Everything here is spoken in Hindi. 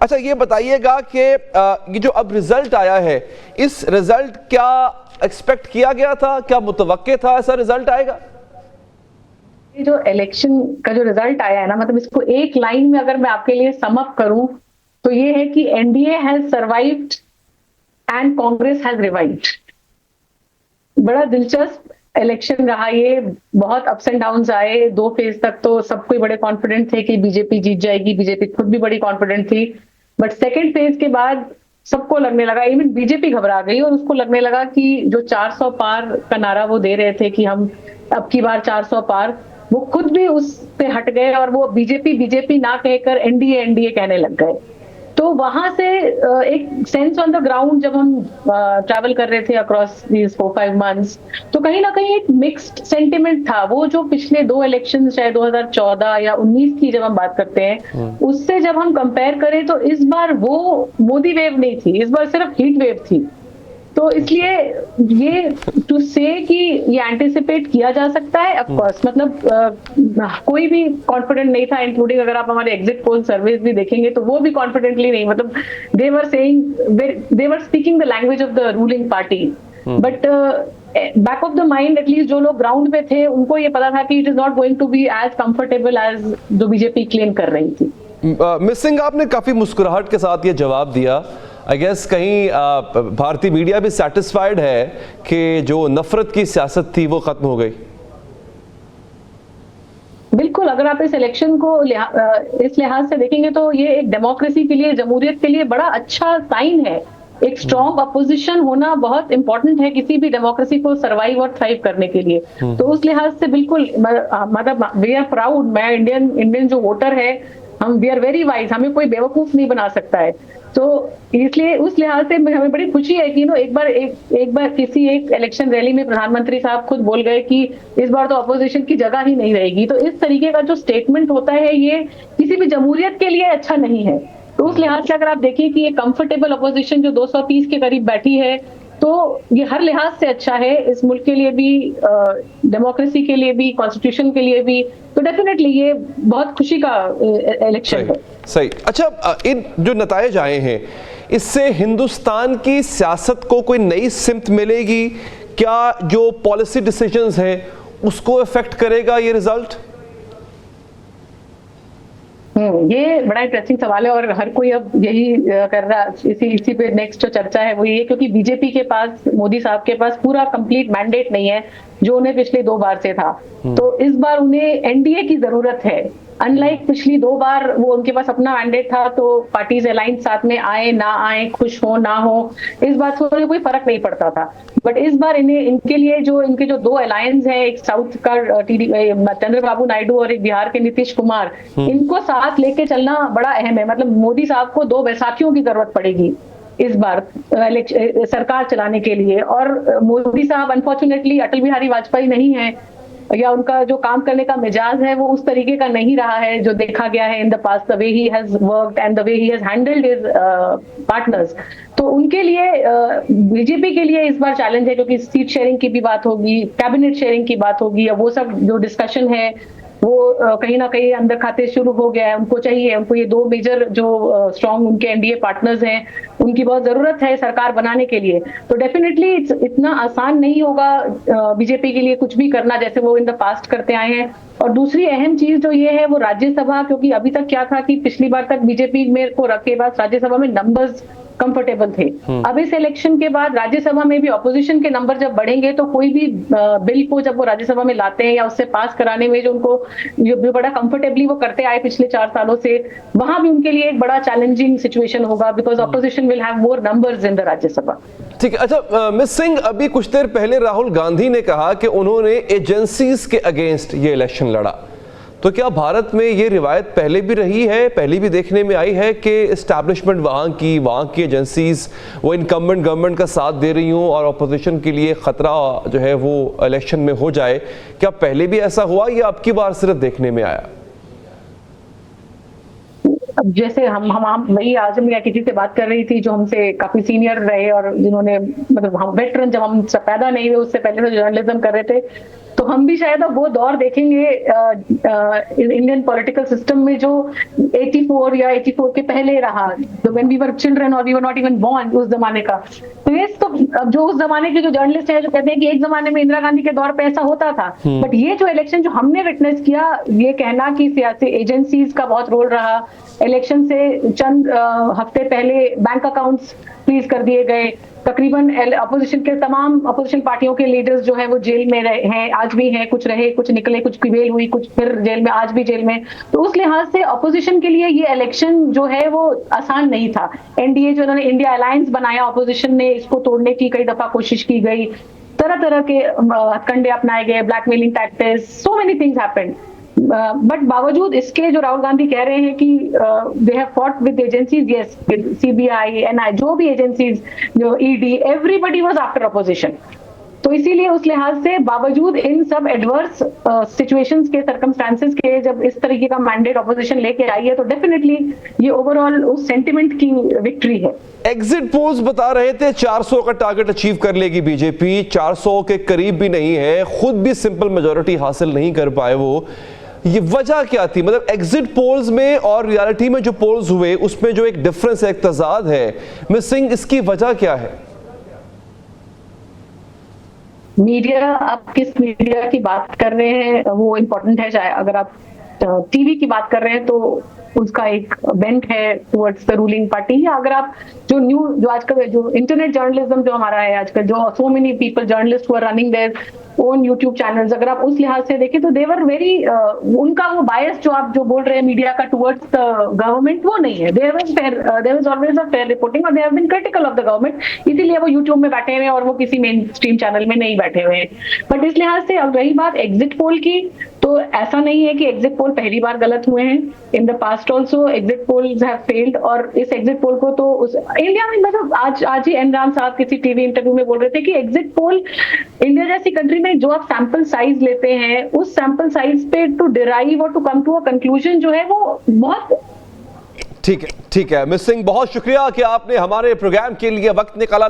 अच्छा ये बताइएगा कि ये जो अब रिजल्ट आया है, इस रिजल्ट क्या एक्सपेक्ट किया गया था, क्या मुतवक्के था ऐसा रिजल्ट आएगा? ये जो इलेक्शन का जो रिजल्ट आया है ना, मतलब इसको एक लाइन में अगर मैं आपके लिए सम अप करूं तो ये है कि NDA has survived and Congress has revived. बड़ा दिलचस्प इलेक्शन रहा ये, बहुत अप्स एंड डाउन्स आए। 2 फेज तक तो सब कोई बड़े कॉन्फिडेंट थे कि बीजेपी जीत जाएगी, बीजेपी खुद भी बड़ी कॉन्फिडेंट थी। बट सेकेंड फेज के बाद सबको लगने लगा, इवन बीजेपी घबरा गई और उसको लगने लगा कि जो 400 पार का नारा वो दे रहे थे कि हम अब की बार 400 पार, वो खुद भी उससे हट गए और वो बीजेपी बीजेपी ना कहकर एनडीए एनडीए कहने लग गए। तो वहां से एक सेंस ऑन द ग्राउंड जब हम ट्रैवल कर रहे थे अक्रॉस दीज 4-5 मंथ्स, तो कहीं ना कहीं एक मिक्स्ड सेंटिमेंट था। वो जो पिछले 2 इलेक्शन चाहे 2014 या 19 की जब हम बात करते हैं, उससे जब हम कंपेयर करें तो इस बार वो मोदी वेव नहीं थी, इस बार सिर्फ हीट वेव थी। तो इसलिए ये टू से कि ये एंटिसिपेट किया जा सकता है, ऑफ कोर्स, मतलब कोई भी कॉन्फिडेंट नहीं था, इंक्लूडिंग अगर आप हमारे एग्जिट पोल सर्वेज भी देखेंगे तो वो भी कॉन्फिडेंटली नहीं, मतलब they were speaking the language of the ruling party. But back of the mind at least जो लोग ग्राउंड पे थे उनको ये पता था कि it is not going to be as comfortable as जो बीजेपी क्लेम कर रही थी। मिस सिंह, आपने काफी मुस्कुराहट के साथ ये जवाब दिया। आई गेस कहीं भारतीय मीडिया भी सेटिस्फाइड है कि जो नफरत की सियासत थी वो खत्म हो गई। बिल्कुल, अगर आप इस इलेक्शन को इस लिहाज से देखेंगे तो ये एक डेमोक्रेसी के लिए, जमहूरियत के लिए बड़ा अच्छा साइन है। एक स्ट्रॉन्ग अपोजिशन होना बहुत इंपॉर्टेंट है किसी भी डेमोक्रेसी को सर्वाइव और थ्राइव करने के लिए। तो उस लिहाज से बिल्कुल, मतलब वी आर प्राउड। मैं इंडियन जो वोटर है, हम वी आर वेरी वाइज, हमें कोई बेवकूफ नहीं बना सकता है। तो इसलिए उस लिहाज से हमें बड़ी खुशी है कि एक बार किसी एक इलेक्शन रैली में प्रधानमंत्री साहब खुद बोल गए कि इस बार तो अपोजिशन की जगह ही नहीं रहेगी। तो इस तरीके का जो स्टेटमेंट होता है ये किसी भी जमहूरियत के लिए अच्छा नहीं है। तो उस लिहाज से अगर आप देखें कि ये कंफर्टेबल अपोजिशन जो 230 के करीब बैठी है, तो ये हर लिहाज से अच्छा है, इस मुल्क के लिए भी, डेमोक्रेसी के लिए भी, कॉन्स्टिट्यूशन के लिए भी। तो डेफिनेटली ये बहुत खुशी का इलेक्शन है। सही। अच्छा, इन जो नताइज आए हैं इससे हिंदुस्तान की सियासत को कोई नई सिमत मिलेगी? क्या जो पॉलिसी डिसीजंस हैं उसको इफेक्ट करेगा ये रिजल्ट? ये बड़ा इंटरेस्टिंग सवाल है और हर कोई अब यही कर रहा, इसी पे नेक्स्ट जो चर्चा है वो ये, क्योंकि बीजेपी के पास, मोदी साहब के पास पूरा कंप्लीट मैंडेट नहीं है जो उन्हें पिछले 2 बार से था। तो इस बार उन्हें एनडीए की जरूरत है। अनलाइक पिछली 2 बार वो उनके पास अपना मैंडेट था, तो पार्टीज अलायंस साथ में आए ना आए, खुश हो ना हो, इस बात से उन्हें कोई फर्क नहीं पड़ता था। बट इस बार इनके लिए जो इनके जो 2 अलायंस है, एक साउथ का चंद्रबाबू नायडू और एक बिहार के नीतीश कुमार, इनको साथ लेके चलना बड़ा अहम है। मतलब मोदी साहब को 2 बैसाखियों की जरूरत पड़ेगी इस बार सरकार चलाने के लिए। और मोदी साहब अनफॉर्चुनेटली अटल बिहारी वाजपेयी नहीं है, या उनका जो काम करने का मिजाज है वो उस तरीके का नहीं रहा है जो देखा गया है in the past, the way he has worked and the way he has handled his partners. तो उनके लिए, बीजेपी के लिए इस बार चैलेंज है, क्योंकि सीट शेयरिंग की भी बात होगी, कैबिनेट शेयरिंग की बात होगी, अब वो सब जो डिस्कशन है वो कहीं ना कहीं अंदर खाते शुरू हो गया है। उनको चाहिए, उनको ये 2 मेजर जो स्ट्रॉन्ग उनके एनडीए पार्टनर्स हैं, उनकी बहुत जरूरत है सरकार बनाने के लिए। तो डेफिनेटली इतना आसान नहीं होगा बीजेपी के लिए कुछ भी करना जैसे वो इन द पास्ट करते आए हैं। और दूसरी अहम चीज जो ये है वो राज्यसभा, क्योंकि अभी तक क्या था कि पिछली बार तक बीजेपी में को रखे बाद राज्यसभा में नंबर्स कंफर्टेबल थे। अब इस इलेक्शन के बाद राज्यसभा में भी ऑपोजिशन के नंबर जब बढ़ेंगे तो कोई भी बिल को जब वो राज्यसभा में लाते हैं या उससे पास कराने में जो उनको जो बड़ा कंफर्टेबली वो करते आए पिछले 4 सालों से, वहां भी उनके लिए एक बड़ा चैलेंजिंग सिचुएशन होगा, because opposition will have more numbers in the Rajya Sabha. ठीक है। अच्छा मिस सिंह, अभी कुछ देर पहले राहुल गांधी ने कहा कि उन्होंने एजेंसीज के अगेंस्ट ये इलेक्शन लड़ा। तो क्या भारत में ये रिवायत पहले भी रही है, पहले भी देखने में आई है कि इस्टेब्लिशमेंट वहाँ की एजेंसीज वो इनकम्बेंट गवर्नमेंट का साथ दे रही हूँ और अपोजिशन के लिए ख़तरा जो है वो इलेक्शन में हो जाए? क्या पहले भी ऐसा हुआ या अब की बार सिर्फ देखने में आया? अब जैसे हम वही आज मैं किसी से बात कर रही थी जो हमसे काफी सीनियर रहे और जिन्होंने, मतलब हम वेटरन, जब हम पैदा नहीं हुए उससे पहले से जर्नलिज्म कर रहे थे, तो हम भी शायद अब वो दौर देखेंगे इंडियन पॉलिटिकल सिस्टम में जो 84 या 84 के पहले रहा, जो व्हेन वी वर चिल्ड्रन और we were not even born, उस जमाने का। तो ये तो अब जो उस जमाने के जो जर्नलिस्ट हैं जो कहते हैं कि एक जमाने में इंदिरा गांधी के दौर पे ऐसा होता था, बट ये जो इलेक्शन जो हमने विटनेस किया, ये कहना कि सियासी एजेंसीज का बहुत रोल रहा, इलेक्शन से चंद हफ्ते पहले बैंक अकाउंट्स फ्रीज कर दिए गए, तकरीबन अपोजिशन के तमाम अपोजिशन पार्टियों के लीडर्स जो है वो जेल में हैं, आज भी हैं, कुछ रहे, कुछ निकले, कुछ की बेल हुई, कुछ फिर जेल में, आज भी जेल में। तो उस लिहाज से अपोजिशन के लिए ये इलेक्शन जो है वो आसान नहीं था। एनडीए जो उन्होंने इंडिया अलायंस बनाया, अपोजिशन ने इसको तोड़ने की कई दफा कोशिश की गई, तरह तरह के हथकंडे अपनाए गए, blackmailing tactics, so many things happened. But बावजूद इसके जो राहुल गांधी कह रहे हैं कि they have fought with agencies, yes, with CBI, NI, जो भी एजेंसीज, जो ED, everybody was after opposition. तो इसीलिए उस लिहाज से बावजूद इन सब एडवर्स सिचुएशंस के, सर्कमस्टांसेस के, जब इस तरीके का मैंडेट अपोजिशन लेके आई है, तो डेफिनेटली ये ओवरऑल उस सेंटिमेंट की विक्ट्री है। एग्जिट पोल्स बता रहे थे 400 का टारगेट अचीव कर लेगी बीजेपी, 400 के करीब भी नहीं है, खुद भी सिंपल मेजॉरिटी हासिल नहीं कर पाए वो। ये वजह क्या थी? मतलब एग्जिट पोल्स में और रियलिटी में जो पोल्स हुए उसमें जो एक डिफरेंस है, एक तजाद है, मिस सिंह, इसकी वजह क्या है? मीडिया, आप किस मीडिया की बात कर रहे हैं वो इम्पोर्टेंट है। चाहे अगर आप टीवी की बात कर रहे हैं तो उसका एक बेंट है टुवर्ड्स द रूलिंग पार्टी, या अगर आप जो आजकल जो इंटरनेट जर्नलिज्म जो हमारा है आजकल, जो so many people journalist who are running their own YouTube channels, अगर आप उस लिहाज से देखें तो देवर वेरी, उनका वो बायस जो आप जो बोल रहे हैं मीडिया का टुवर्ड्स द गवर्नमेंट, वो नहीं है। There was always a fair reporting और they have been critical of the government, इसीलिए वो यूट्यूब में बैठे हुए हैं और वो किसी मेन स्ट्रीम चैनल में नहीं बैठे हुए हैं। बट इस लिहाज से अब रही बात एग्जिट पोल की, तो ऐसा नहीं है कि एग्जिट पोल पहली बार गलत हुए हैं। In the past also exit polls have failed, और इस एग्जिट पोल को तो उस इंडिया में, मतलब आज ही एन राम साहब किसी टीवी इंटरव्यू में बोल रहे थे कि एग्जिट पोल इंडिया जैसी कंट्री में जो आप सैंपल साइज लेते हैं, उस सैंपल साइज पे टू डिराइव और to come to a conclusion जो है वो बहुत। ठीक है मिस सिंह, बहुत शुक्रिया कि आपने हमारे प्रोग्राम के लिए वक्त निकाला।